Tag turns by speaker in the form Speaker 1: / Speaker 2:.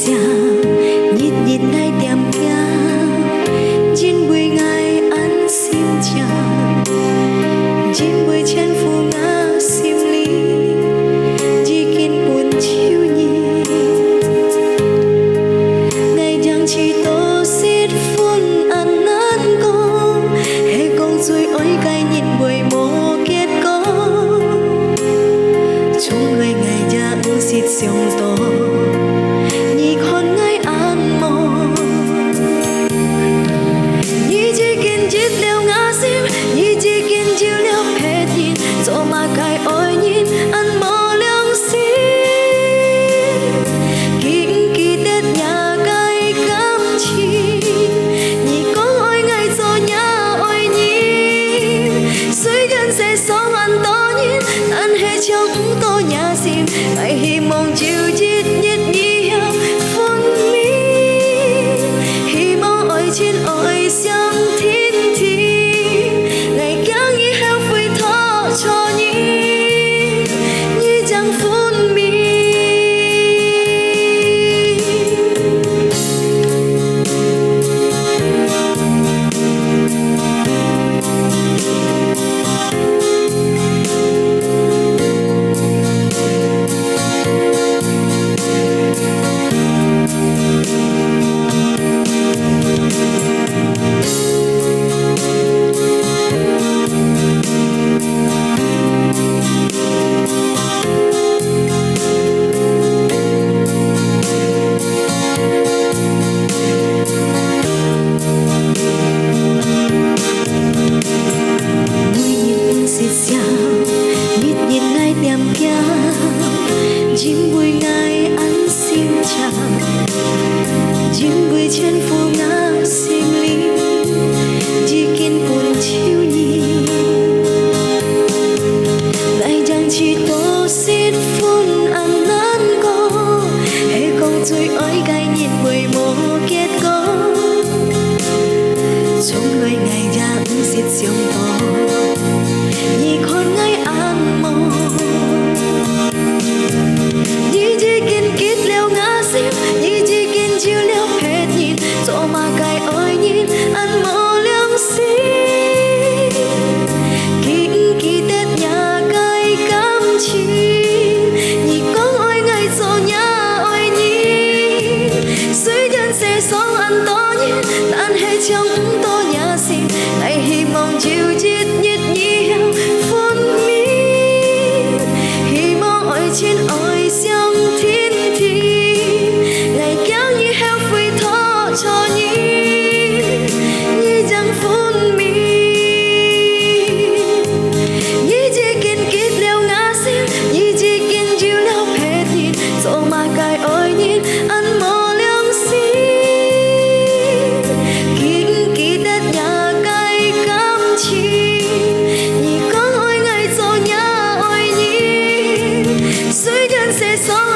Speaker 1: xiang nhịp nhịp ngay tiệm kia chín buổi ngày ăn xin chào chín buổi chân phù ngã sim lý chỉ kiên buồn chiêu nhị ngày chẳng chỉ tô xít phun ăn nát cô hay con rồi ôi cay nhìn buổi mồ kết có chúng người ngày chẳng xít xiong to nhị con ngay ăn mòn nhị chỉ kiên chít leo ngã sim nhị chỉ kiên chiêu leo hết nhìn dỗ mà cài ôi nhìn ăn mò leo sim kính kỳ tết nhà cài cam chi nhị có ôi ngày dỗ nhà ôi nhìn dưới chân sẽ sống ăn to nhìn ăn hết trong tô nhà sim ngày hi mong chiều chít nhít nhị phun mi hi mong ôi chín ôi xiang thiên thi ngày càng nhị heo phui thọ cho nhị nhị chẳng phun mi chim buổi ngày ăn xin chào chim buổi chân phù ngã sim lý chỉ kiên buồn chiêu nhìn ngày chẳng chỉ tô xít phun ăn nát cô hay con rồi ôi gai nhìn buổi mồ kết có trong người ngày chẳng xít xiong to nhị con ngay ăn mòn nhị chỉ kiên kít leo ngã sim nhị chỉ kiên chiêu leo hết nhìn dỗ mà cài ôi nhìn ăn mò leo sim kính kỳ tết nhà cài cam chi nhị có ôi ngày dỗ nhà ôi nhìn dưới chân sẽ sống ăn to nhìn tan hết trong tô nhà sim ngày hi mong chiều chít nhít nhị phun mi hi mong ôi chín ôi xiang thiên thi ngày càng nhị heo phui thọ cho nhị nhị chẳng phun mi nhị chỉ kiên kít leo ngã sim nhị chỉ kiên chiêu leo hết nhìn dỗ mà cài ôi nhìn ăn mò leo sim kính kỳ tết nhà cài cam chi nhị có ôi ngày dỗ nhà ôi nhìn dưới chân sẽ sống